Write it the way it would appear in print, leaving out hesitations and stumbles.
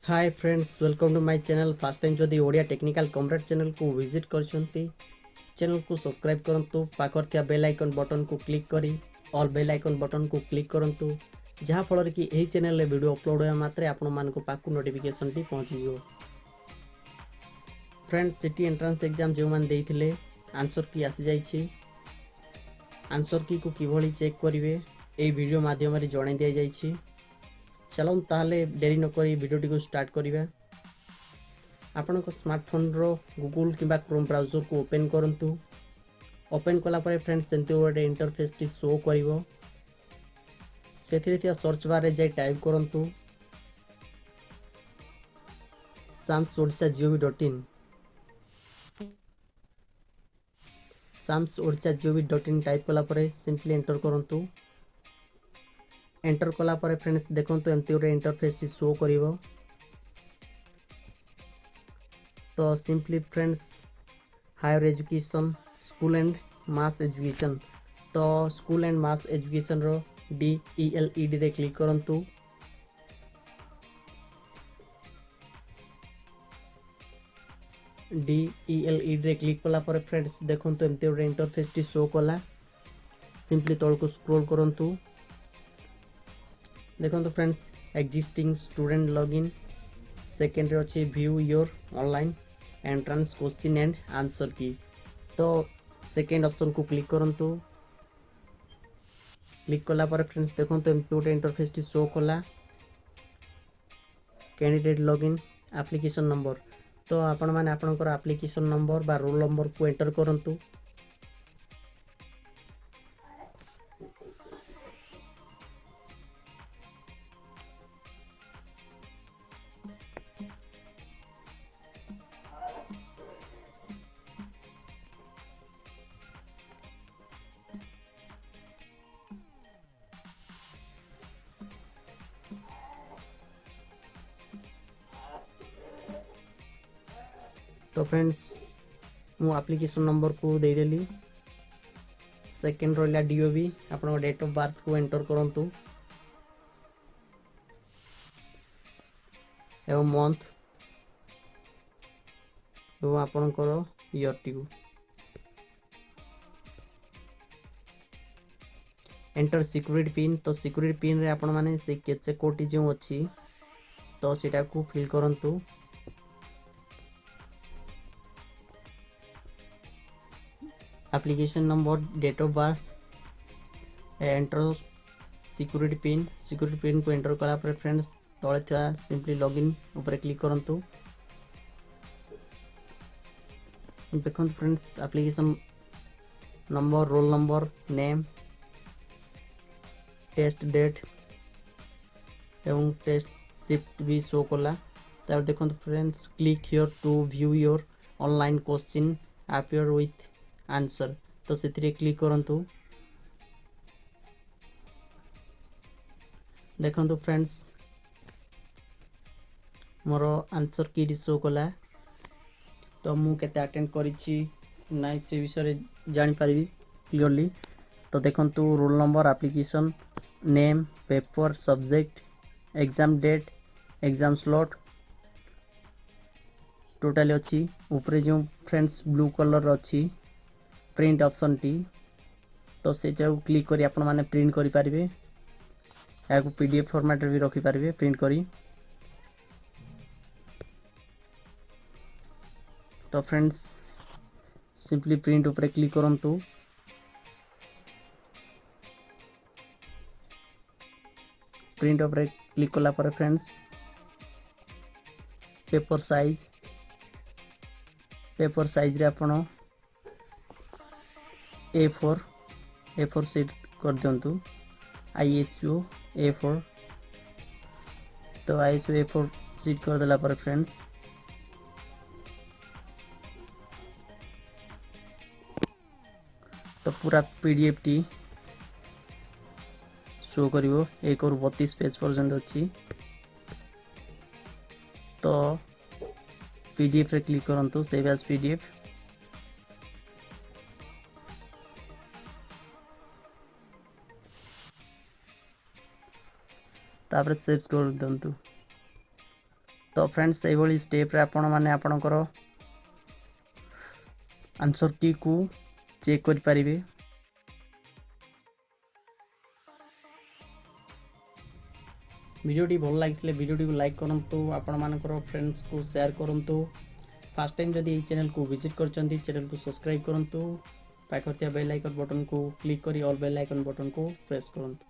Hi friends, welcome to my channel. First time जदि Odia technical comrade channel को visit करछंती, channel को subscribe करंतु। पाखर थिया बेल आइकन बटन को क्लिक करी ऑल बेल आइकन बटन को क्लिक करंतु, जहाँ फल कि एही चैनल रे वीडियो अपलोड होया मात्रे आपण मानको पाकु नोटिफिकेशन टी पहुंची जिवो। फ्रेंड्स, सिटी एंट्रेंस एग्जाम जो मान देइथिले आंसर की आसी जाइछि। आंसर की को किभली चेक करिवे एई वीडियो माध्यम रे जणाई दिया जाइछि। चलो ताहले देरी न करी वीडियो टी को स्टार्ट करिवा। आपण स्मार्टफोन रो गूगल किंबा क्रोम ब्राउजर को ओपन करंतु। ओपन कला परे फ्रेंड्स सेंती गोटे इंटरफेस टी शो करिवो। सेथिरे थिया सर्च बार रे जाई टाइप करंतु samsodisha.gov.in samsodisha.gov.in टाइप कला परे सिंपली एंटर करंतु। एंटर कला परे फ्रेंड्स देखंतु एंती गोटे इंटरफेस टी शो करिवो। तो simply friends higher education school and mass education, तो स्कूल एंड मास एजुकेशन रो DELED रे क्लिक करंतु। DELED रे क्लिक कला पर फ्रेंड्स देखंतु एमते गोटे इंटरफेस टी शो कला। सिंपली तळ को स्क्रॉल करंतु। देखंतु friends existing student login, second रे अछि view your online entrance question and answer key. तो सेकेंड ऑप्शन को क्लिक करंतु। क्लिक कला पर फ्रेंड्स देखंतु एमते गोटे इंटरफेस टी शो कला। कैंडिडेट लॉगिन एप्लिकेशन नंबर, तो आपण माने आपनकर एप्लिकेशन नंबर बा रोल नंबर को एंटर करंतु। तो फ्रेंड्स मु एप्लिकेशन नंबर को दे देली। सेकेंड रोला DOB, आपन डेट ऑफ बर्थ को एंटर करंतु एवं मंथ एवं आपनकर ईयर टी को एंटर सिक्योरिटी पिन। तो सिक्योरिटी पिन रे आपण माने से केचे कोटी जो अछि तो सेटा को फिल करंतु। Application number, date of birth, enter security pin को एंटर कला पर फ्रेंड्स तळे था सिंपली लॉगिन ऊपर क्लिक करंतु। देखंतु friends application number, roll number, name, test date एवं टेस्ट शिफ्ट भी शो कला। तार देखंतु friends click here to view your online question appear with answer, तो सेथिरे क्लिक करंतु। देखंतु फ्रेंड्स मोर आंसर की शो कला। तो मु केते अटेंड करिछि नाइ से विषय रे जानि पारिबी क्लियरली। तो देखंतु roll number, application name, paper, subject, exam date, exam slot totally अछि। ऊपर जो फ्रेंड्स ब्लू कलर अछि प्रिंट ऑप्शन टी, तो सेटा क्लिक करी आपण माने प्रिंट करि पारिबे। या को PDF फॉर्मेट रे भी रखि पारिबे प्रिंट करी। तो फ्रेंड्स सिंपली प्रिंट ऊपर क्लिक करंतु। प्रिंट ऊपर क्लिक कला पर फ्रेंड्स पेपर साइज रे आपण A4 शीट कर दियंतु। ISO A4, तो ISO A4 शीट कर देला पर फ्रेंड्स तो पूरा PDF टी शो करिवो। 1 और 32 पेज पर्यंत अछि। तो PDF रे क्लिक करंतु सेव एज PDF। तापर सेव कर दंतु। तो फ्रेंड्स एभली स्टेप रे आपण माने आपणकर आंसर की को चेक कर पारिबे। वीडियोटी भल लगी वीडियोटी को लाइक करंतु, आपण मानकर फ्रेंड्स को शेयर करंतु। फर्स्ट टाइम जदि ये चैनल को विजिट करचंती चैनल को सब्सक्राइब करंतु, पाखर थिया बेल आइकन बटन को क्लिक करी ऑल बेल आइकन बटन को प्रेस करंतु।